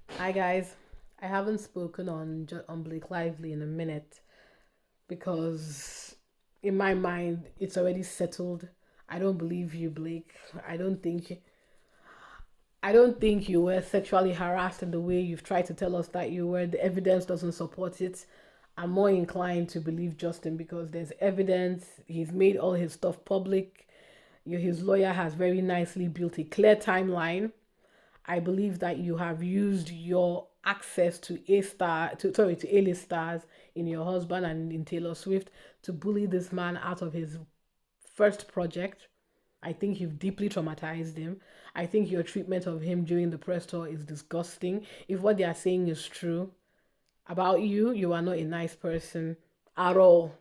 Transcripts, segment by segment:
Hi guys, I haven't spoken on Blake Lively in a minute because in my mind it's already settled. I don't believe you, Blake. I don't think I don't think you were sexually harassed in the way you've tried to tell us that you were. The evidence doesn't support it. I'm more inclined to believe Justin because there's evidence. He's made all his stuff public. His lawyer has very nicely built a clear timeline. I believe that you have used your access to A-list stars in your husband and in Taylor Swift to bully this man out of his first project. I think you've deeply traumatized him. I think your treatment of him during the press tour is disgusting. If what they are saying is true about you, you are not a nice person at all.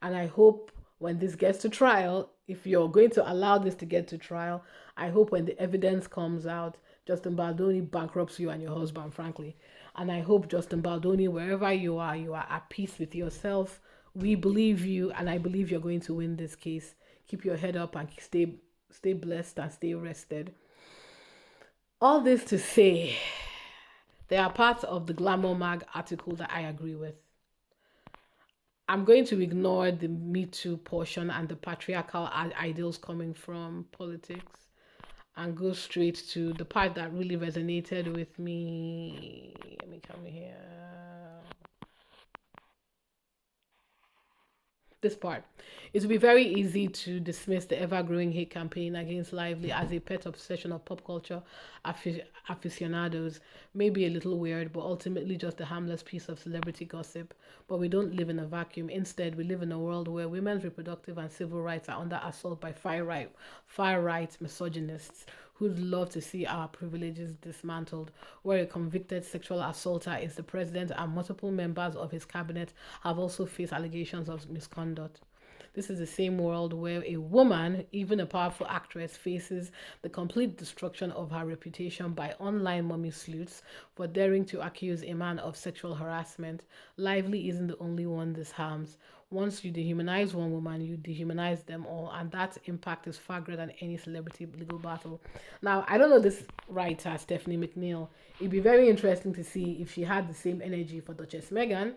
And I hope when this gets to trial, if you're going to allow this to get to trial, I hope when the evidence comes out, Justin Baldoni bankrupts you and your husband, frankly. And I hope, Justin Baldoni, wherever you are at peace with yourself. We believe you, and I believe you're going to win this case. Keep your head up and stay blessed and stay rested. All this to say, there are parts of the Glamour Mag article that I agree with. I'm going to ignore the Me Too portion and the patriarchal ideals coming from politics and go straight to the part that really resonated with me. Let me come here. This part. It will be very easy to dismiss the ever growing hate campaign against Lively as a pet obsession of pop culture aficionados. Maybe a little weird, but ultimately just a harmless piece of celebrity gossip. But we don't live in a vacuum. Instead, we live in a world where women's reproductive and civil rights are under assault by far right misogynists who'd love to see our privileges dismantled, where a convicted sexual assaulter is the president and multiple members of his cabinet have also faced allegations of misconduct. This is the same world where a woman, even a powerful actress, faces the complete destruction of her reputation by online mommy sleuths for daring to accuse a man of sexual harassment. Lively isn't the only one this harms. Once you dehumanize one woman, you dehumanize them all, and that impact is far greater than any celebrity legal battle. Now, I don't know this writer, Stephanie McNeil. It'd be very interesting to see if she had the same energy for Duchess Meghan,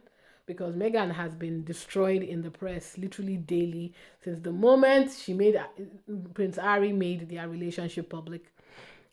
because Meghan has been destroyed in the press literally daily since the moment Prince Harry made their relationship public.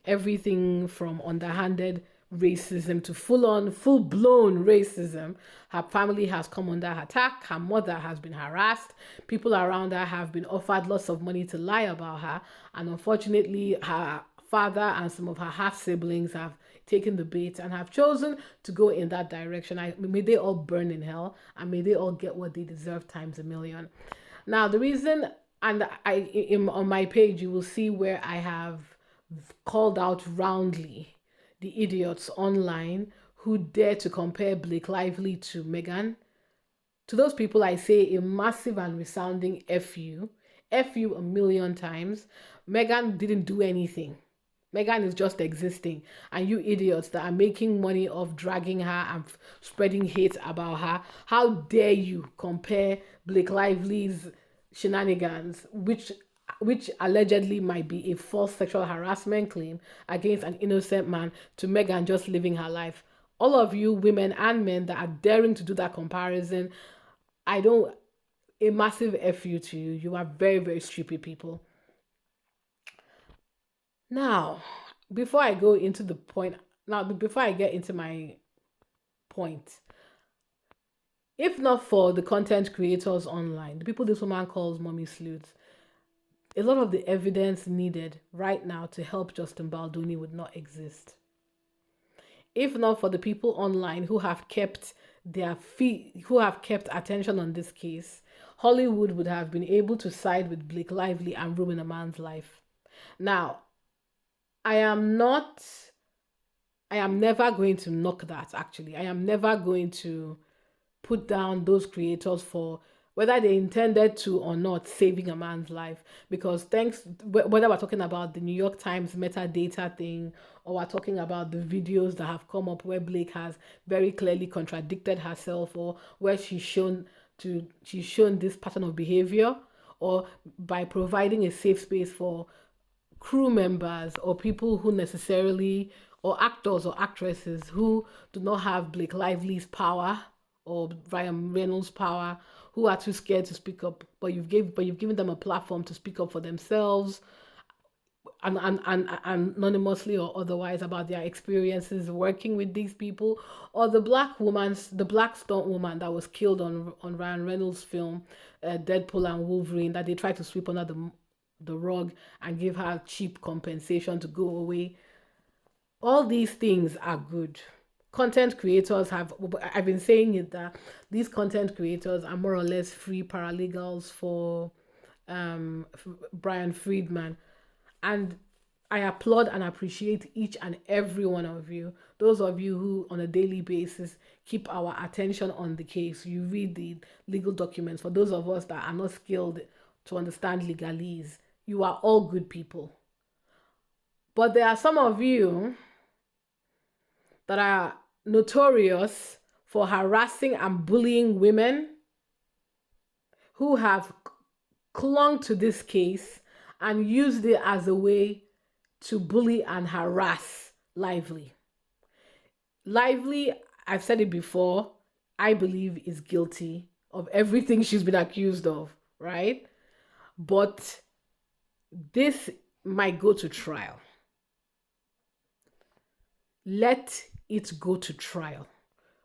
Everything from underhanded racism to full blown racism. Her family has come under attack. Her mother has been harassed. People around her have been offered lots of money to lie about her. And unfortunately, her father and some of her half siblings have taken the bait and have chosen to go in that direction. May they all burn in hell and may they all get what they deserve times a million. Now, the reason, and on my page, you will see where I have called out roundly the idiots online who dare to compare Blake Lively to Meghan. To those people, I say a massive and resounding F you. F you a million times. Meghan didn't do anything. Meghan is just existing. And you idiots that are making money off dragging her and spreading hate about her, how dare you compare Blake Lively's shenanigans, which allegedly might be a false sexual harassment claim against an innocent man, to Meghan just living her life. All of you women and men that are daring to do that comparison, I don't, a massive F you to you. You are very, very stupid people. Now, before I go into the point, now before I get into my point, if not for the content creators online, the people this woman calls mommy sleuths, a lot of the evidence needed right now to help Justin Baldoni would not exist. If not for the people online who have kept who have kept attention on this case, Hollywood would have been able to side with Blake Lively and ruin a man's life. Now, I am not, I am never going to knock that actually. I am never going to put down those creators for whether they intended to or not saving a man's life, because whether we're talking about the New York Times metadata thing or we're talking about the videos that have come up where Blake has very clearly contradicted herself, or where she's shown this pattern of behavior, or by providing a safe space for crew members or people who necessarily or actors or actresses who do not have Blake Lively's power or Ryan Reynolds' power, who are too scared to speak up, but you've given them a platform to speak up for themselves and anonymously or otherwise about their experiences working with these people, or the black stunt woman that was killed on Ryan Reynolds' film, Deadpool and Wolverine, that they tried to sweep under the rug and give her cheap compensation to go away. All these things are good. Content creators have, I've been saying it, that these content creators are more or less free paralegals for Brian Friedman. And I applaud and appreciate each and every one of you. Those of you who, on a daily basis, keep our attention on the case. You read the legal documents. For those of us that are not skilled to understand legalese, you are all good people. But there are some of you that are notorious for harassing and bullying women who have clung to this case and used it as a way to bully and harass Lively. Lively, I've said it before, I believe is guilty of everything she's been accused of, right? But this might go to trial. Let it go to trial.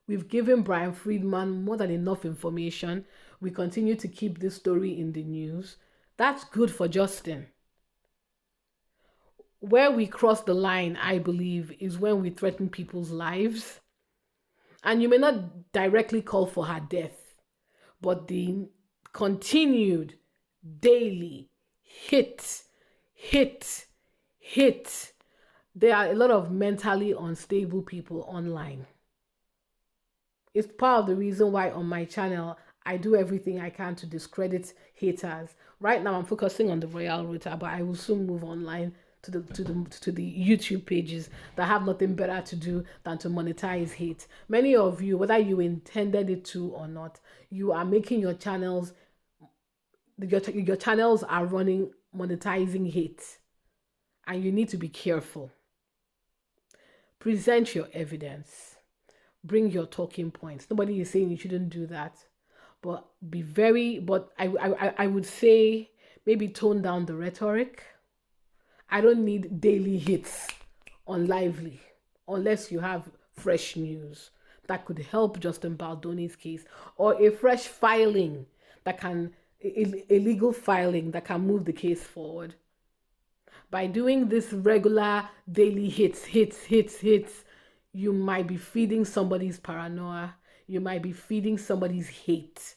We've given Brian Friedman more than enough information. We continue to keep this story in the news. That's good for Justin. Where we cross the line, I believe, is when we threaten people's lives. And you may not directly call for her death, but the continued daily hit, hit, hit. There are a lot of mentally unstable people online. It's part of the reason why on my channel I do everything I can to discredit haters. Right now I'm focusing on the Royal Rota, but I will soon move online to the YouTube pages that have nothing better to do than to monetize hate. Many of you, whether you intended it to or not, you are making your channels are running monetizing hate, and you need to be careful. Present your evidence. Bring your talking points. Nobody is saying you shouldn't do that, but I would say maybe tone down the rhetoric. I don't need daily hits on Lively unless you have fresh news that could help Justin Baldoni's case, or a fresh filing that can, a legal filing that can move the case forward. By doing this regular daily hits, you might be feeding somebody's paranoia. You might be feeding somebody's hate.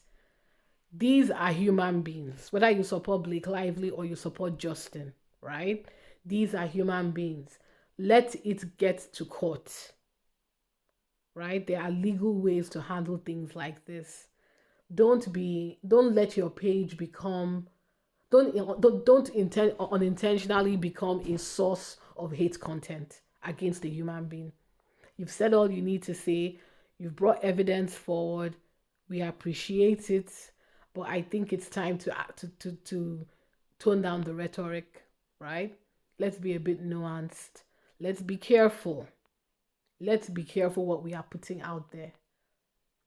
These are human beings, whether you support Blake Lively or you support Justin, right? These are human beings. Let it get to court, right? There are legal ways to handle things like this. Don't let your page become, don't unintentionally become a source of hate content against a human being. You've said all you need to say. You've brought evidence forward. We appreciate it, but I think it's time to tone down the rhetoric, right? Let's be a bit nuanced. Let's be careful. Let's be careful what we are putting out there,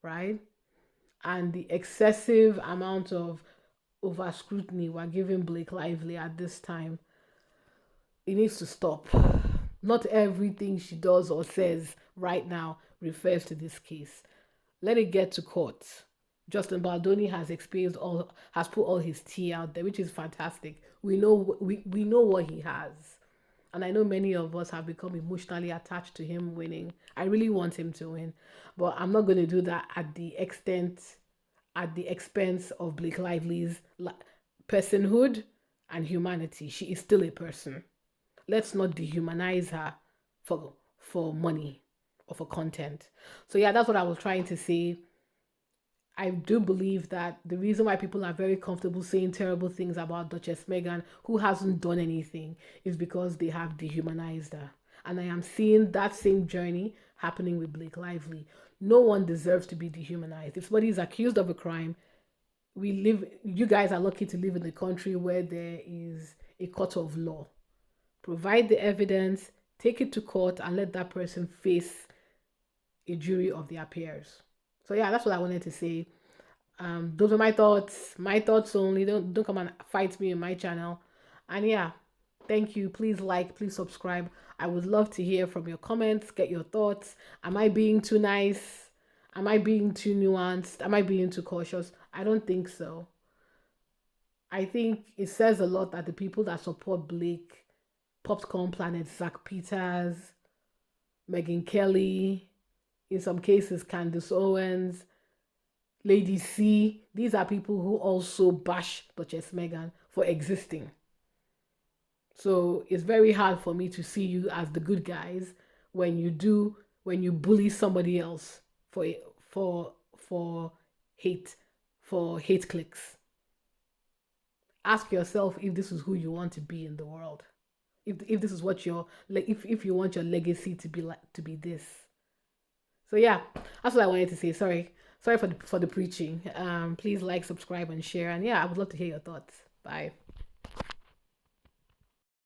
right? And the excessive amount of over scrutiny we're giving Blake Lively at this time, it needs to stop. Not everything she does or says right now refers to this case. Let it get to court. Justin Baldoni has put all his tea out there, which is fantastic. We know what he has. And I know many of us have become emotionally attached to him winning. I really want him to win. But I'm not going to do that at the expense of Blake Lively's personhood and humanity. She is still a person. Let's not dehumanize her for money or for content. So yeah, that's what I was trying to say. I do believe that the reason why people are very comfortable saying terrible things about Duchess Meghan, who hasn't done anything, is because they have dehumanized her. And I am seeing that same journey happening with Blake Lively. No one deserves to be dehumanized. If somebody is accused of a crime, you guys are lucky to live in a country where there is a court of law. Provide the evidence, take it to court and let that person face a jury of their peers. So yeah, that's what I wanted to say. Those are my thoughts. My thoughts only. Don't come and fight me in my channel. And yeah, thank you. Please like, please subscribe. I would love to hear from your comments, get your thoughts. Am I being too nice? Am I being too nuanced? Am I being too cautious? I don't think so. I think it says a lot that the people that support Blake, Popcorn Planet, Zach Peters, Megan Kelly, in some cases Candace Owens, Lady C, these are people who also bash Duchess Megan for existing. So it's very hard for me to see you as the good guys when you bully somebody else for for hate for hate clicks. Ask yourself if this is who you want to be in the world. If this is what your like if you want your legacy to be like to be this. So yeah, that's what I wanted to say. Sorry for the preaching. Please like, subscribe, and share. And yeah, I would love to hear your thoughts. Bye.